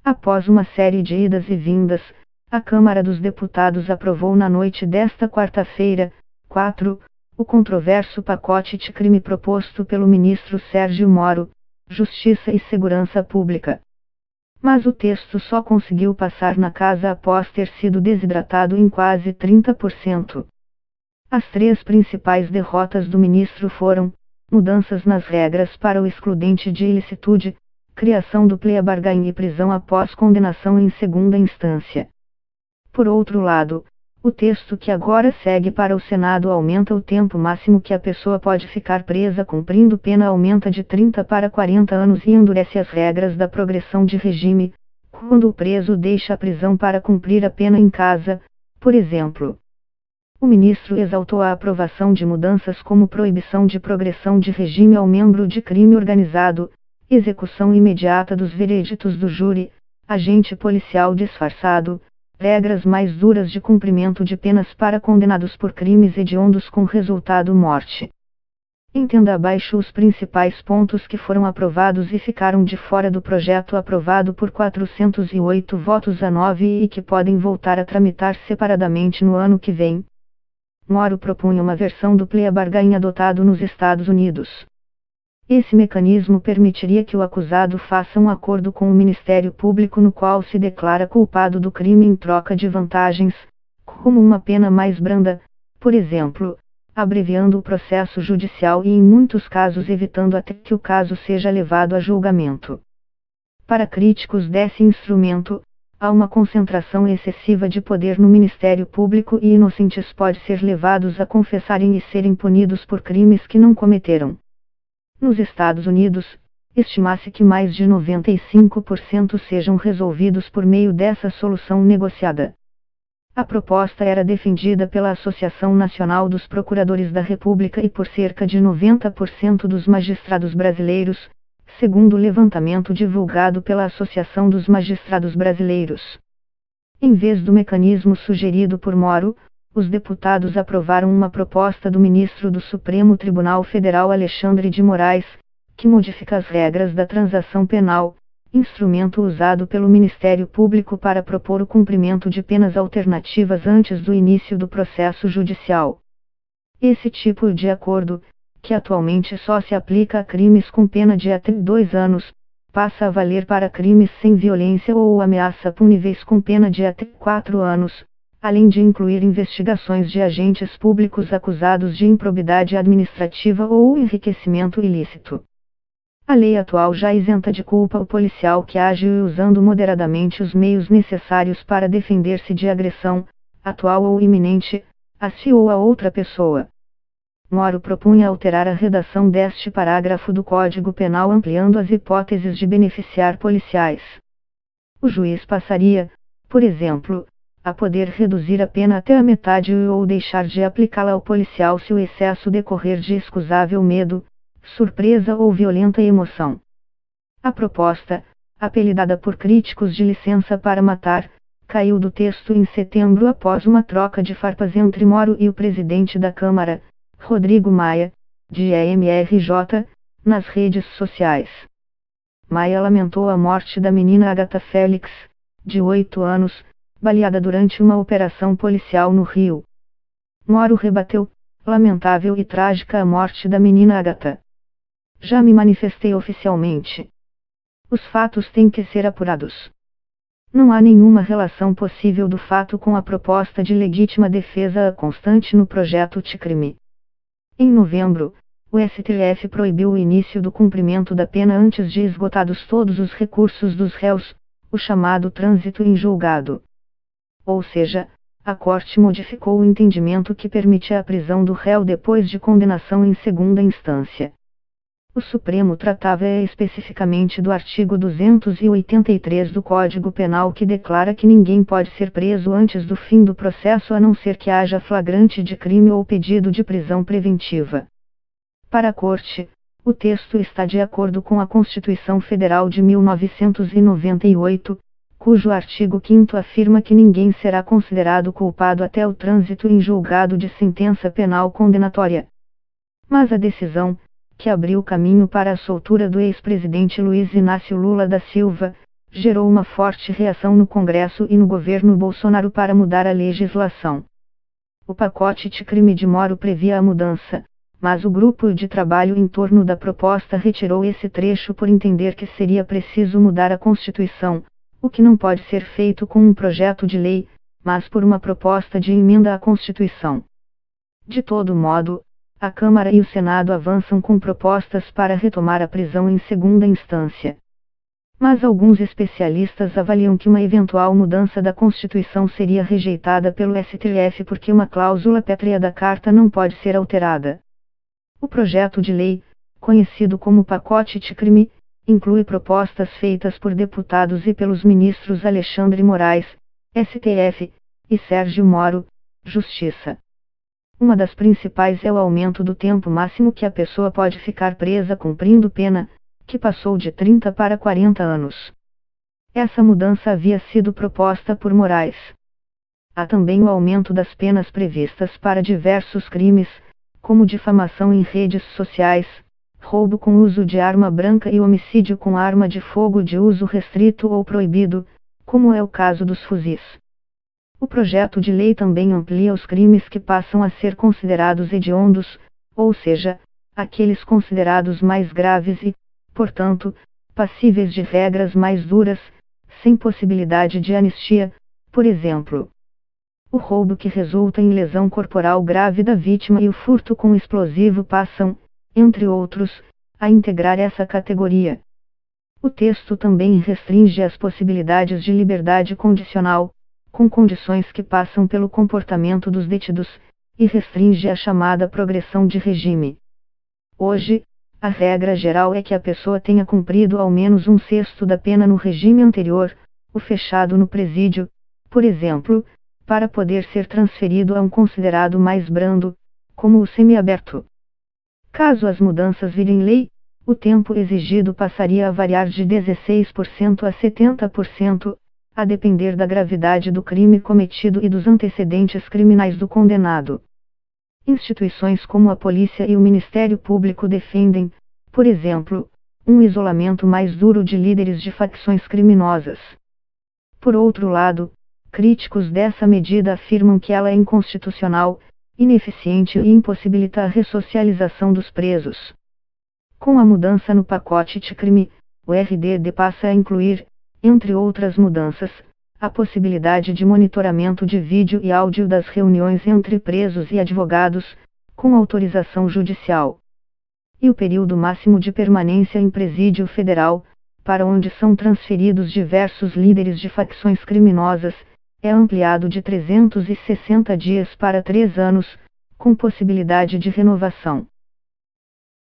Após uma série de idas e vindas, a Câmara dos Deputados aprovou na noite desta quarta-feira, 4, o controverso pacote de crime proposto pelo ministro Sérgio Moro, Justiça e Segurança Pública. Mas o texto só conseguiu passar na casa após ter sido desidratado em quase 30%. As três principais derrotas do ministro foram: mudanças nas regras para o excludente de ilicitude, criação do plea bargain e prisão após condenação em segunda instância. Por outro lado, o texto que agora segue para o Senado aumenta o tempo máximo que a pessoa pode ficar presa cumprindo pena, aumenta de 30 para 40 anos e endurece as regras da progressão de regime, quando o preso deixa a prisão para cumprir a pena em casa, por exemplo. O ministro exaltou a aprovação de mudanças como proibição de progressão de regime ao membro de crime organizado, execução imediata dos vereditos do júri, agente policial disfarçado, regras mais duras de cumprimento de penas para condenados por crimes hediondos com resultado morte. Entenda abaixo os principais pontos que foram aprovados e ficaram de fora do projeto aprovado por 408 votos a 9 e que podem voltar a tramitar separadamente no ano que vem. Moro propunha uma versão do plea bargain adotado nos Estados Unidos. Esse mecanismo permitiria que o acusado faça um acordo com o Ministério Público no qual se declara culpado do crime em troca de vantagens, como uma pena mais branda, por exemplo, abreviando o processo judicial e em muitos casos evitando até que o caso seja levado a julgamento. Para críticos desse instrumento, há uma concentração excessiva de poder no Ministério Público e inocentes podem ser levados a confessarem e serem punidos por crimes que não cometeram. Nos Estados Unidos, estima-se que mais de 95% sejam resolvidos por meio dessa solução negociada. A proposta era defendida pela Associação Nacional dos Procuradores da República e por cerca de 90% dos magistrados brasileiros, segundo o levantamento divulgado pela Associação dos Magistrados Brasileiros. Em vez do mecanismo sugerido por Moro, os deputados aprovaram uma proposta do ministro do Supremo Tribunal Federal Alexandre de Moraes, que modifica as regras da transação penal, instrumento usado pelo Ministério Público para propor o cumprimento de penas alternativas antes do início do processo judicial. Esse tipo de acordo, que atualmente só se aplica a crimes com pena de até 2 anos, passa a valer para crimes sem violência ou ameaça puníveis com pena de até 4 anos, além de incluir investigações de agentes públicos acusados de improbidade administrativa ou enriquecimento ilícito. A lei atual já isenta de culpa o policial que age usando moderadamente os meios necessários para defender-se de agressão, atual ou iminente, a si ou a outra pessoa. Moro propunha alterar a redação deste parágrafo do Código Penal ampliando as hipóteses de beneficiar policiais. O juiz passaria, por exemplo, a poder reduzir a pena até a metade ou deixar de aplicá-la ao policial se o excesso decorrer de excusável medo, surpresa ou violenta emoção. A proposta, apelidada por críticos de licença para matar, caiu do texto em setembro após uma troca de farpas entre Moro e o presidente da Câmara, Rodrigo Maia, de EMRJ, nas redes sociais. Maia lamentou a morte da menina Agatha Félix, de 8 anos, baleada durante uma operação policial no Rio. Moro rebateu: lamentável e trágica a morte da menina Agatha. Já me manifestei oficialmente. Os fatos têm que ser apurados. Não há nenhuma relação possível do fato com a proposta de legítima defesa constante no projeto de crime. Em novembro, o STF proibiu o início do cumprimento da pena antes de esgotados todos os recursos dos réus, o chamado trânsito em julgado. Ou seja, a Corte modificou o entendimento que permite a prisão do réu depois de condenação em segunda instância. O Supremo tratava especificamente do artigo 283 do Código Penal que declara que ninguém pode ser preso antes do fim do processo a não ser que haja flagrante de crime ou pedido de prisão preventiva. Para a Corte, o texto está de acordo com a Constituição Federal de 1998, cujo artigo 5º afirma que ninguém será considerado culpado até o trânsito em julgado de sentença penal condenatória. Mas a decisão, que abriu caminho para a soltura do ex-presidente Luiz Inácio Lula da Silva, gerou uma forte reação no Congresso e no governo Bolsonaro para mudar a legislação. O pacote anticrime de Moro previa a mudança, mas o grupo de trabalho em torno da proposta retirou esse trecho por entender que seria preciso mudar a Constituição, o que não pode ser feito com um projeto de lei, mas por uma proposta de emenda à Constituição. De todo modo, a Câmara e o Senado avançam com propostas para retomar a prisão em segunda instância. Mas alguns especialistas avaliam que uma eventual mudança da Constituição seria rejeitada pelo STF porque uma cláusula pétrea da Carta não pode ser alterada. O projeto de lei, conhecido como pacote anticrime, inclui propostas feitas por deputados e pelos ministros Alexandre Moraes, STF, e Sérgio Moro, Justiça. Uma das principais é o aumento do tempo máximo que a pessoa pode ficar presa cumprindo pena, que passou de 30 para 40 anos. Essa mudança havia sido proposta por Moraes. Há também o aumento das penas previstas para diversos crimes, como difamação em redes sociais, roubo com uso de arma branca e homicídio com arma de fogo de uso restrito ou proibido, como é o caso dos fuzis. O projeto de lei também amplia os crimes que passam a ser considerados hediondos, ou seja, aqueles considerados mais graves e, portanto, passíveis de regras mais duras, sem possibilidade de anistia, por exemplo, o roubo que resulta em lesão corporal grave da vítima e o furto com explosivo passam, entre outros, a integrar essa categoria. O texto também restringe as possibilidades de liberdade condicional, com condições que passam pelo comportamento dos detidos, e restringe a chamada progressão de regime. Hoje, a regra geral é que a pessoa tenha cumprido ao menos 1/6 da pena no regime anterior, o fechado no presídio, por exemplo, para poder ser transferido a um considerado mais brando, como o semiaberto. Caso as mudanças virem lei, o tempo exigido passaria a variar de 16% a 70%, a depender da gravidade do crime cometido e dos antecedentes criminais do condenado. Instituições como a polícia e o Ministério Público defendem, por exemplo, um isolamento mais duro de líderes de facções criminosas. Por outro lado, críticos dessa medida afirmam que ela é inconstitucional, ineficiente e impossibilita a ressocialização dos presos. Com a mudança no pacote anticrime, o RDD passa a incluir, entre outras mudanças, a possibilidade de monitoramento de vídeo e áudio das reuniões entre presos e advogados, com autorização judicial. E o período máximo de permanência em presídio federal, para onde são transferidos diversos líderes de facções criminosas, é ampliado de 360 dias para 3 anos, com possibilidade de renovação.